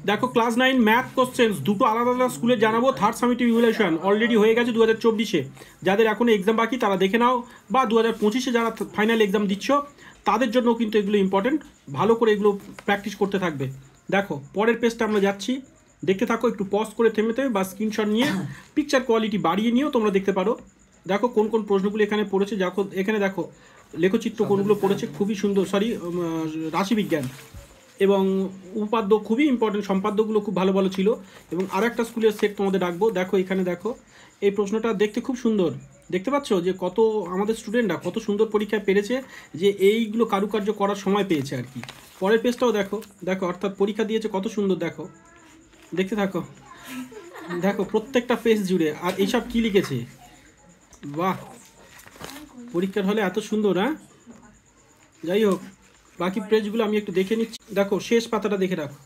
দেখো class 9 math questions দুটো আলাদা আলাদা স্কুলে জানাবো। থার্ড সামিটিভ ইভ্যালুয়েশন অলরেডি হয়ে গেছে 2024-এ। যাদের এখনো এক্সাম বাকি তারা দেখে নাও, বা 2025-এ যারা ফাইনাল এক্সাম দিচ্ছ তাদের জন্য কিন্তু এগুলো ইম্পর্টেন্ট। ভালো করে এগুলো প্র্যাকটিস করতে থাকবে। দেখো পরের পেজটা আমরা যাচ্ছি, দেখতে থাকো। একটু পজ করে থেমে বা স্ক্রিনশট নিয়ে পিকচার কোয়ালিটি বাড়িয়ে নিয়েও তোমরা দেখতে পারো। দেখো কোন কোন প্রশ্নগুলো এখানে পড়েছে। দেখো এখানে দেখো লেখচিত্র কোনগুলো পড়েছে, খুবই সুন্দর। রাশিবিজ্ঞান এবং উপাদ্য খুবই ইম্পর্টেন্ট, সম্পাদ্যগুলো খুব ভালো ভালো ছিল। এবং আর একটা স্কুলের সেট তোমাদের ডাকবো। দেখো এখানে দেখো এই প্রশ্নটা দেখতে খুব সুন্দর। দেখতে পাচ্ছ যে কত আমাদের স্টুডেন্টরা কত সুন্দর পরীক্ষায় পেরেছে, যে এইগুলো কারুকার্য করার সময় পেয়েছে আর কি। পরের পেজটাও দেখো, দেখো অর্থাৎ পরীক্ষা দিয়েছে কত সুন্দর। দেখো দেখতে থাকো, দেখো প্রত্যেকটা পেজ জুড়ে। আর এইসব কি লিখেছে, বাহ, পরীক্ষার হলে এত সুন্দর। হ্যাঁ, যাই হোক বাকি পেজগুলো আমি একটু দেখে নিচ্ছি। দেখো শেষ পাতাটা দেখে রাখো।